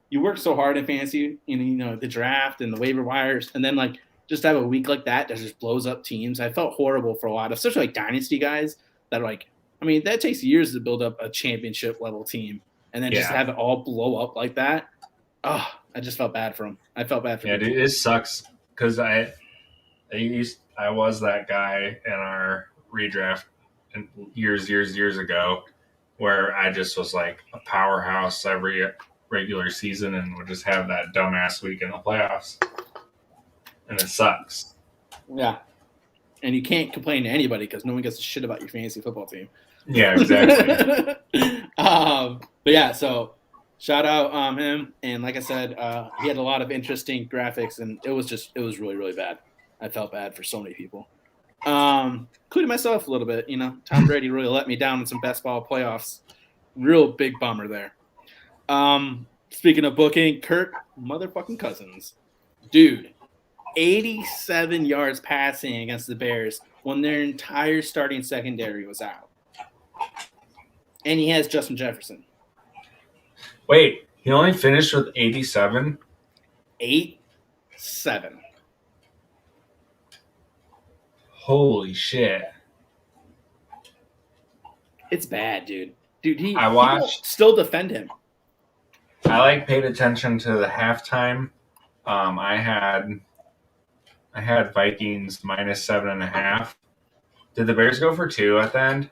you work so hard in fantasy, the draft and the waiver wires, and then like just have a week like that just blows up teams. I felt horrible for a lot of, especially like dynasty guys that that takes years to build up a championship level team, and then just have it all blow up like that. Oh, I just felt bad for him. I felt bad for him. Yeah, dude, it sucks because I was that guy in our redraft years ago where I just was like a powerhouse every regular season and would just have that dumbass week in the playoffs. And it sucks. Yeah. And you can't complain to anybody because no one gives a shit about your fantasy football team. Yeah, exactly. But yeah, so shout out him. And like I said, he had a lot of interesting graphics and it was really, really bad. I felt bad for so many people. Including myself a little bit, Tom Brady really let me down in some best ball playoffs. Real big bummer there. Speaking of booking, Kirk motherfucking Cousins. Dude, 87 yards passing against the Bears when their entire starting secondary was out. And he has Justin Jefferson. Wait, he only finished with 87? 8? 7. Holy shit. It's bad, dude. I watched. People still defend him. I paid attention to the halftime. I had Vikings minus 7.5. Did the Bears go for 2 at the end?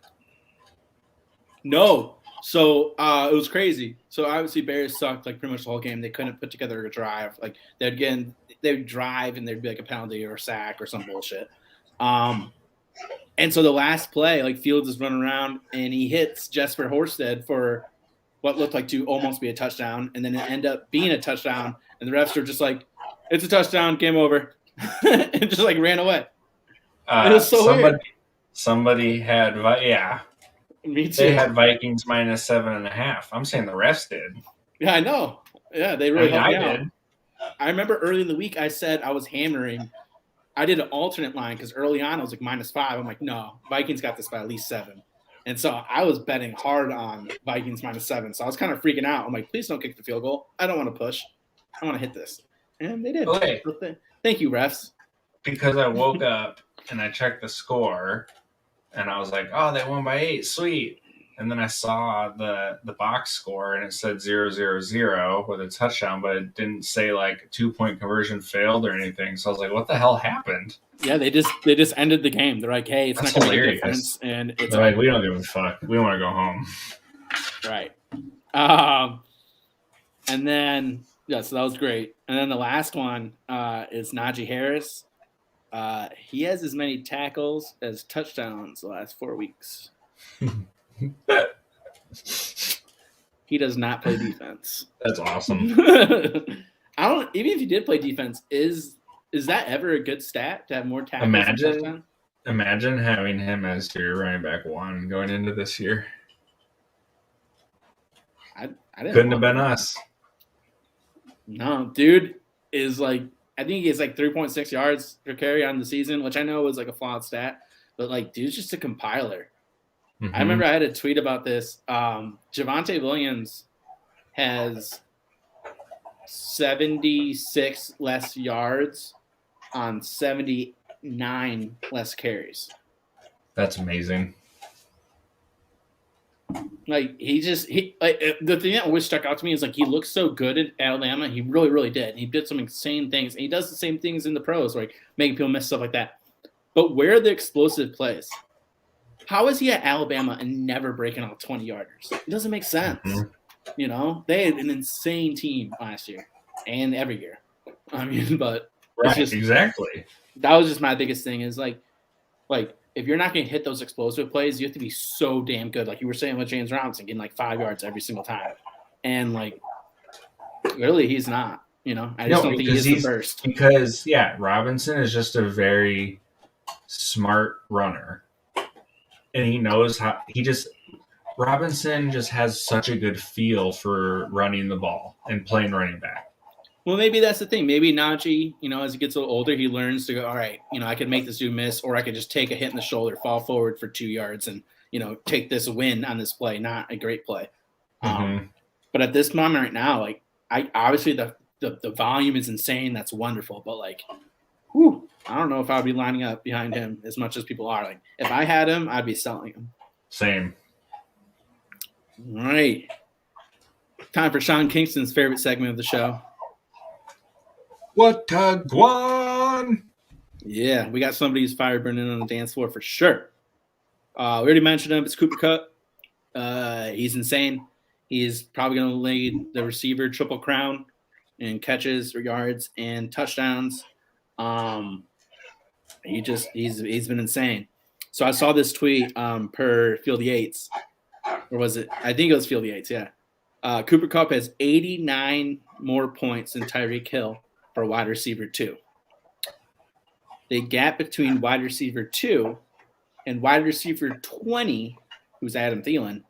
No. So it was crazy. So obviously Bears sucked like pretty much the whole game. They couldn't put together a drive. Like they'd drive and there'd be like a penalty or a sack or some bullshit. And so the last play, like Fields is running around and he hits Jesper Horsted for what looked like to almost be a touchdown, and then it ended up being a touchdown. And the refs are just like, "It's a touchdown, game over," and just like ran away. It was so weird. Somebody had Me too. They had Vikings minus 7.5. I'm saying the refs did. Yeah, I know. Yeah, they really helped me out. did. I remember early in the week I said I was hammering. I did an alternate line because early on I was like -5. I'm like, no, Vikings got this by at least 7. And so I was betting hard on Vikings -7. So I was kind of freaking out. I'm like, please don't kick the field goal. I don't want to push. I want to hit this. And they did. Okay. So thank you, refs. Because I woke up and I checked the score and I was like, oh, they won by 8. Sweet. And then I saw the box score and it said 0-0-0 with a touchdown, but it didn't say like a 2-point conversion failed or anything. So I was like, what the hell happened? Yeah, they just ended the game. They're like, hey, it's That's not going to make a hilarious. difference. And it's They're like, we don't give a fuck. We want to go home. Right. And then, yeah, so that was great. And then the last one is Naji Harris. He has as many tackles as touchdowns the last 4 weeks. He does not play defense. That's awesome. I don't. Even if he did play defense, is that ever a good stat to have more tackles? Imagine having him as your running back 1 going into this year. I didn't. Couldn't have been us. No, dude is like, I think he has like 3.6 yards per carry on the season, which I know was like a flawed stat, but like, dude's just a compiler. Mm-hmm. I remember I had a tweet about this. Javonte Williams has 76 less yards on 79 less carries. That's amazing. Like the thing that always stuck out to me is like he looked so good at Alabama. He really, really did. He did some insane things. And he does the same things in the pros, like making people miss stuff like that. But where are the explosive plays? How is he at Alabama and never breaking out 20-yarders? It doesn't make sense. Mm-hmm. You know, they had an insane team last year and every year. I mean, but right, exactly. That was just my biggest thing is like if you're not going to hit those explosive plays, you have to be so damn good. Like you were saying with James Robinson, getting like 5 yards every single time. And like, really, he's not. You know, I just don't think he's the burst. Because, Robinson is just a very smart runner. And he knows how Robinson just has such a good feel for running the ball and playing running back. Well, maybe that's the thing. Maybe Naji, you know, as he gets a little older, he learns to go, all right, you know, I could make this dude miss, or I could just take a hit in the shoulder, fall forward for 2 yards and, you know, take this win on this play, not a great play. Mm-hmm. But at this moment right now, like I obviously the volume is insane. That's wonderful. But like, I don't know if I would be lining up behind him as much as people are. Like, if I had him, I'd be selling him. Same. All right. Time for Sean Kingston's favorite segment of the show. What a guan! Yeah, we got somebody who's fire burning on the dance floor for sure. We already mentioned him. It's Cooper Kupp. He's insane. He's probably going to lead the receiver triple crown in catches, yards, and touchdowns. He's been insane. So I saw this tweet per Field Yates, or was it? I think it was Field Yates. Yeah, Cooper Kupp has 89 more points than Tyreek Hill for wide receiver 2. The gap between wide receiver 2 and wide receiver 20, who's Adam Thielen,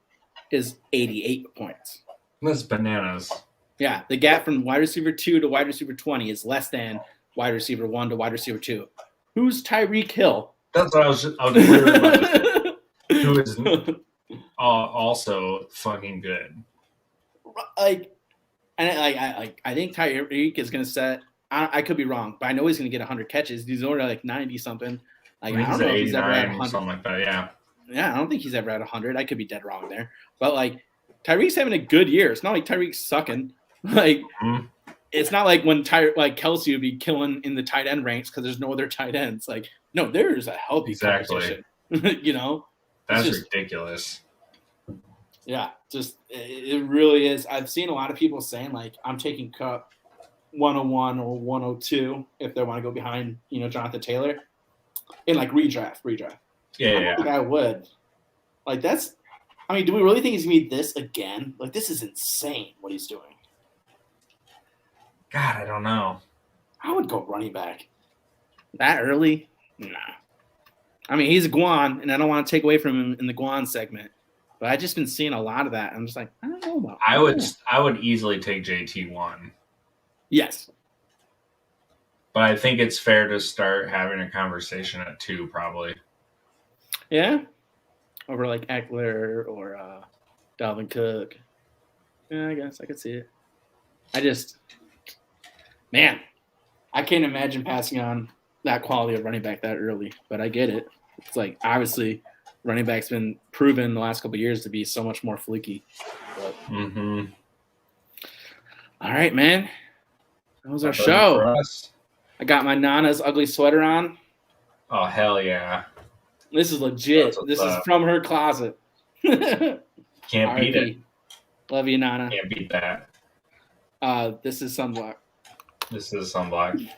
is 88 points. That's bananas. Yeah, the gap from wide receiver 2 to wide receiver 20 is less than wide receiver 1 to wide receiver 2. Who's Tyreek Hill? That's what I was wondering about. Who is also fucking good. I think Tyreek is going to set I could be wrong, but I know he's going to get 100 catches. He's already like 90 something. Like, I think I don't he's know at if he's ever had 89 or 100. something like that. Yeah. Yeah, I don't think he's ever had 100. I could be dead wrong there. But like Tyreek's having a good year. It's not like Tyreek's sucking. Like it's not like when Kelsey would be killing in the tight end ranks because there's no other tight ends. Like, no, there's a healthy competition. You know? That's ridiculous. Yeah, just it really is. I've seen a lot of people saying like I'm taking Cup 101 or 102 if they want to go behind, Jonathan Taylor in like redraft. Yeah, I don't think I would. Like do we really think he's gonna be this again? Like this is insane what he's doing. God, I don't know. I would go running back that early. Nah. I mean, he's a Guan, and I don't want to take away from him in the Guan segment, but I've just been seeing a lot of that. I'm just like, I don't know about. I would easily take JT1. Yes. But I think it's fair to start having a conversation at 2, probably. Yeah. Over like Eckler or Dalvin Cook. Yeah, I guess I could see it. I can't imagine passing on that quality of running back that early, but I get it. It's like, obviously, running back's been proven the last couple of years to be so much more fluky. But, All right, man. That was our show. I got my Nana's ugly sweater on. Oh, hell yeah. This is legit. This is from her closet. Can't beat it. Love you, Nana. Can't beat that. This is sunblock. This is sunblock.